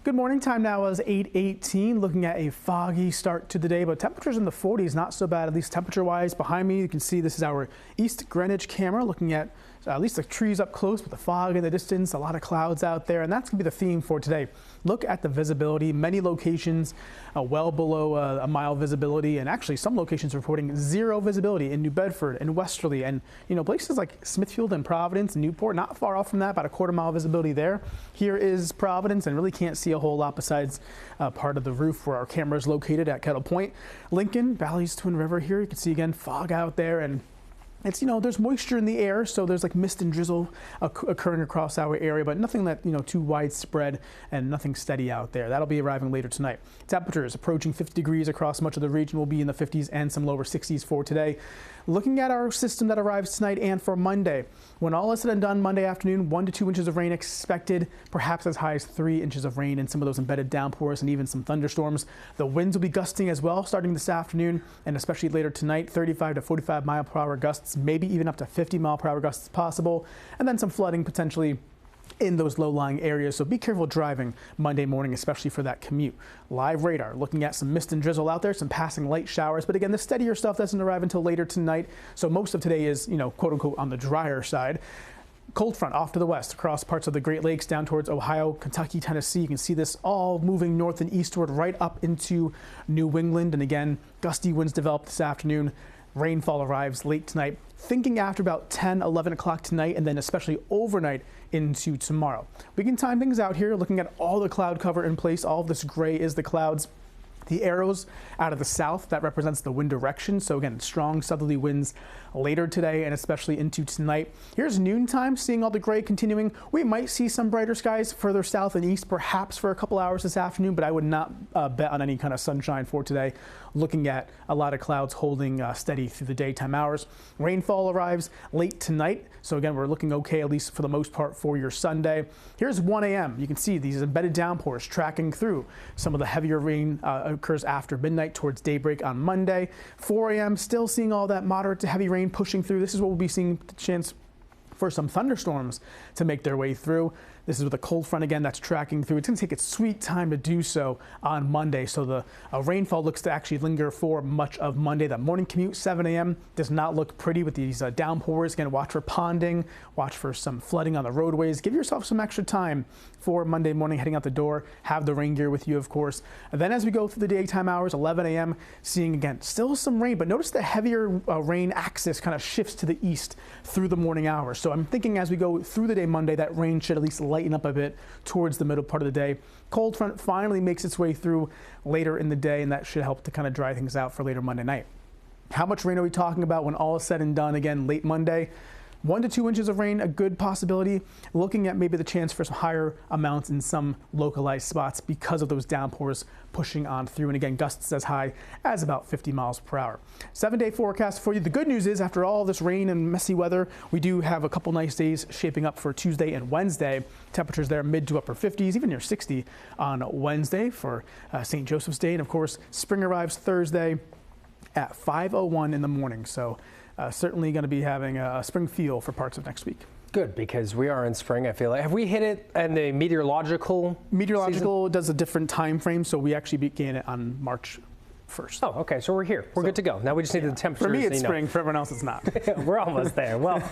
Good morning. Time now is 8:18. Looking at a foggy start to the day, but temperatures in the 40s, not so bad, at least temperature-wise. Behind me, you can see this is our East Greenwich camera looking at least the trees up close with the fog in the distance, a lot of clouds out there, and that's going to be the theme for today. Look at the visibility. Many locations well below a mile visibility, and actually some locations reporting zero visibility in New Bedford and Westerly, and places like Smithfield and Providence and Newport, not far off from that, about a quarter-mile visibility there. Here is Providence, and really can't see a whole lot besides part of the roof where our camera is located at Kettle Point. Lincoln, Valley's Twin River here, you can see again fog out there, and it's, there's moisture in the air, so there's like mist and drizzle occurring across our area, but nothing that, too widespread and nothing steady out there. That'll be arriving later tonight. Temperatures approaching 50 degrees across much of the region. Will be in the 50s and some lower 60s for today. Looking at our system that arrives tonight and for Monday, when all is said and done, Monday afternoon, 1 to 2 inches of rain expected, perhaps as high as 3 inches of rain and some of those embedded downpours and even some thunderstorms. The winds will be gusting as well starting this afternoon and especially later tonight, 35 to 45 mile per hour gusts, maybe even up to 50 mile per hour gusts possible, and then some flooding potentially in those low-lying areas, so be careful driving Monday morning, especially for that commute. Live radar looking at some mist and drizzle out there, some passing light showers, but again, the steadier stuff doesn't arrive until later tonight, so most of today is, quote-unquote, on the drier side. Cold front off to the west across parts of the Great Lakes down towards Ohio, Kentucky, Tennessee. You can see this all moving north and eastward right up into New England, and again, gusty winds develop this afternoon. Rainfall arrives late tonight, thinking after about 10, 11 o'clock tonight, and then especially overnight into tomorrow. We can time things out here, looking at all the cloud cover in place. All of this gray is the clouds. The arrows out of the south, that represents the wind direction. So again, strong southerly winds later today and especially into tonight. Here's noontime, seeing all the gray continuing. We might see some brighter skies further south and east, perhaps for a couple hours this afternoon, but I would not bet on any kind of sunshine for today. Looking at a lot of clouds holding steady through the daytime hours. Rainfall arrives late tonight. So again, we're looking okay, at least for the most part, for your Sunday. Here's 1 a.m. You can see these embedded downpours tracking through. Some of the heavier rain occurs after midnight towards daybreak on Monday. 4 a.m. still seeing all that moderate to heavy rain pushing through. This is what we'll be seeing, the chance for some thunderstorms to make their way through. This is with a cold front again that's tracking through. It's going to take its sweet time to do so on Monday. So the rainfall looks to actually linger for much of Monday. That morning commute, 7 a.m., does not look pretty with these downpours. Again, watch for ponding, watch for some flooding on the roadways. Give yourself some extra time for Monday morning heading out the door. Have the rain gear with you, of course. And then as we go through the daytime hours, 11 a.m., seeing again still some rain, but notice the heavier rain axis kind of shifts to the east through the morning hours. So I'm thinking as we go through the day Monday, that rain should at least lighten up a bit towards the middle part of the day. Cold front finally makes its way through later in the day, and that should help to kind of dry things out for later Monday night. How much rain are we talking about when all is said and done? Again, late Monday, 1 to 2 inches of rain, a good possibility. Looking at maybe the chance for some higher amounts in some localized spots because of those downpours pushing on through. And again, gusts as high as about 50 miles per hour. 7-day forecast for you. The good news is after all this rain and messy weather, we do have a couple nice days shaping up for Tuesday and Wednesday. Temperatures there mid to upper 50s, even near 60 on Wednesday for St. Joseph's Day. And of course, spring arrives Thursday at 5:01 in the morning. So certainly going to be having a spring feel for parts of next week. Good, because we are in spring, I feel like. Have we hit it in the meteorological season? Does a different time frame, so we actually began it on March 1st. Oh, okay, so we're here. We're good to go. Now we just need the temperatures. For me, it's spring. For everyone else, it's not. We're almost there. Well.